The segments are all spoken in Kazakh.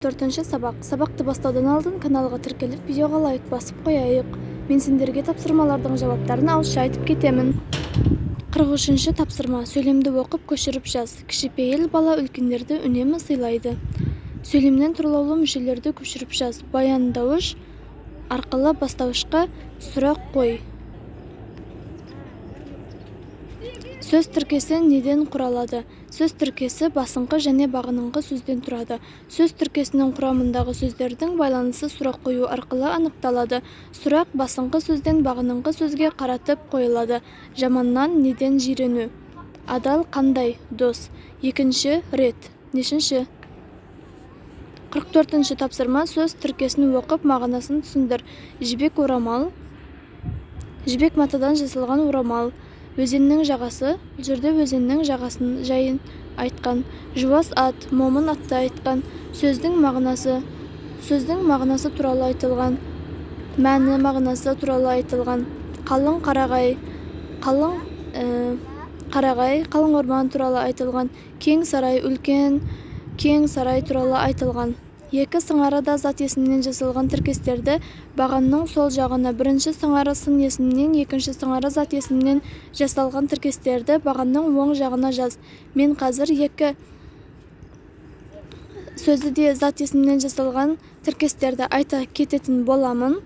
4-ші сабақ. Сабақты бастаудан алдын каналға тіркеліп, видеоға лайк басып қояйық. Мен сендерге тапсырмалардың жауаптарын ауызша айтып кетемін. 43-ші тапсырма. Сөйлемді оқып көшіріп жаз. Кішіпейіл бала үлкендерді үнемі сыйлайды. Сөйлемнен тұрлаулы мүшелерді көшіріп жаз. Баяндауыш арқылы бастауышқа сұрақ қой. Сөз тіркесі неден құралады? Сөз тіркесі басыңқы және бағыныңқы сөзден тұрады. Сөз тіркесінің құрамындағы сөздердің байланысы сұрақ қою арқылы анықталады. Сұрақ басыңқы сөзден бағыныңқы сөзге қаратып қойылады. Жаманнан неден жирену? Адал қандай? Дос. Екінші рет. Нешінші? 44-ші тапсырма. Сөз тіркесін оқып мағынасын түсіндір. Жібек орамал. Жібек матадан жасалған орамал. Өзеннің жағасы. Бұл жерде өзеннің жағасын жайын айтқан. Жуас ат. Момын атты айтқан. Сөздің мағынасы. Сөздің мағынасы туралы айтылған. Мәні мағынасы туралы айтылған. Қалың қарағай. Қалың қарағай. Қалың орман туралы айтылған. Кең сарай. Үлкен кең сарай туралы айтылған. Екі сыңары да зат есімнен жасалған тіркестерді бағанның сол жағына, бірінші сыңары сын есімнен, екінші сыңары зат есімнен жасалған тіркестерді бағанның оң жағына жаз. Мен қазір екі сөзді де зат есімнен жасалған тіркестерді айта кететін боламын.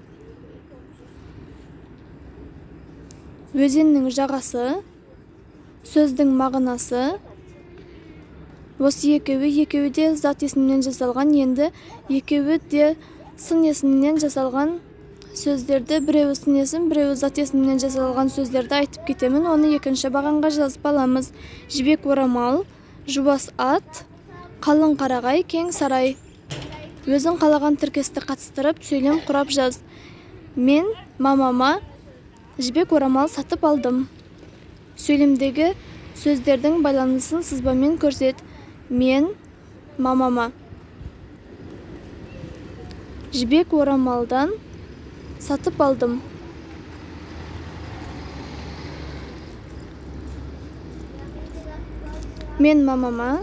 Өзеннің жағасы, сөздің мағынасы. Осы екеуі де зат есімнен жасалған, енді екеуі де сын есімнен жасалған сөздерді, біреуі сын есім, біреуі зат есімнен жасалған сөздерді айтып кетемін. Оны екінші бағанға жазып аламыз. Жібек орамал, жуас ат, қалың қарағай, кең сарай. Өзің қалаған тіркесті қатыстырып, сөйлем құрап жаз. Мен мамама жібек орамал сатып алдым. Сөйлемдегі сөздердің байланысын сызбамен көрсет. Мен мамама жібек орамалдан сатып алдым. Мен мамама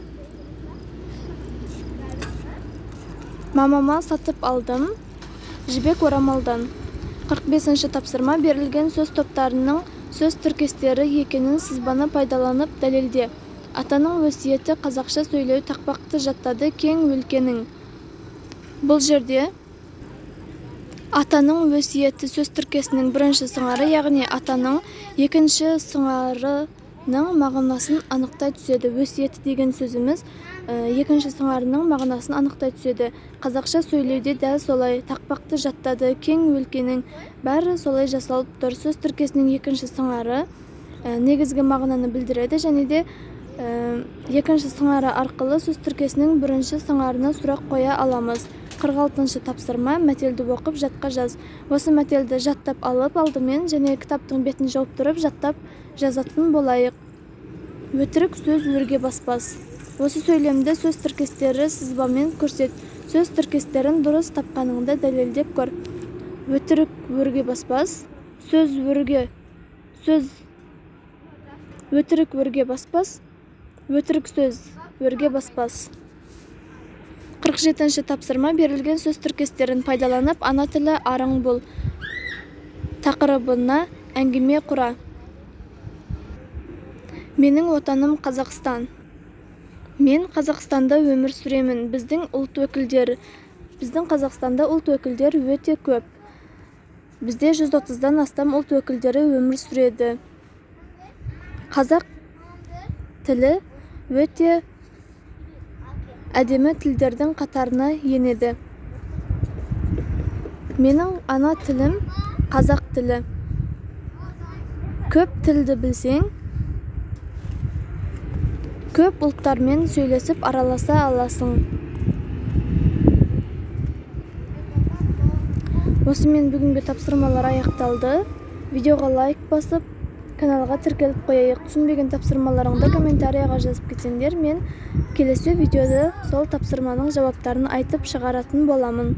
сатып алдым жібек орамалдан. 45-ші тапсырма. Берілген сөз топтарының сөз тіркестері екенін сызбаны пайдаланып дәлелде. Атаның өсиеті қазақша сөйлеу тақпақты жаттады кең өлкенің. Бұл жерде атаның өсиеті сөз тіркесінің бірінші сыңары, яғни атаның екінші сыңарының мағынасын анықтай түседі. Өсиеті деген сөзіміз екінші сыңарының мағынасын анықтай түседі. Қазақша сөйлеуде дәл солай. Тақпақты жаттады кең өлкенің. Бәрі солай жасалып тұр. Сөз тіркесінің екінші сыңары негізгі мағынаны білдіреді, және де екінші сыңары арқылы сөз тіркесінің бірінші сыңарына сұрақ қоя аламыз. 46-ші тапсырма. Мәтелді оқып жатқа жаз. Осы мәтелді жаттап алып алдымен және кітаптың бетін жауып тұрып жаттап жазатын болайық. Өтірік сөз өрге баспас. Осы сөйлемді сөз тіркестері сызбамен көрсет. Сөз тіркестерін дұрыс тапқаныңды дәлелдеп көр. Өтірік өрге баспас. Өтірік өрге баспас. Өтірік сөз өрге баспас. 47-ші тапсырма. Берілген сөз тіркестерін пайдаланып, ана тілі арың бол тақырыбына әңгіме құра. Менің отаным Қазақстан. Мен Қазақстанда өмір сүремін. Біздің Қазақстанда ұлт өкілдері өте көп. Бізде 130-дан астам ұлт өкілдері өмір сүреді. Қазақ тілі өте әдемі тілдердің қатарына енеді. Менің ана тілім қазақ тілі. Көп тілді білсең, көп ұлттармен сөйлесіп араласа аласың. Осымен бүгінгі тапсырмалар аяқталды. Видеоға лайк басып, каналға тіркеліп қояйық. Түсінбеген тапсырмаларыңды комментарияға жазып кетсеңдер, мен келесі видеода сол тапсырманың жауаптарын айтып шығаратын боламын.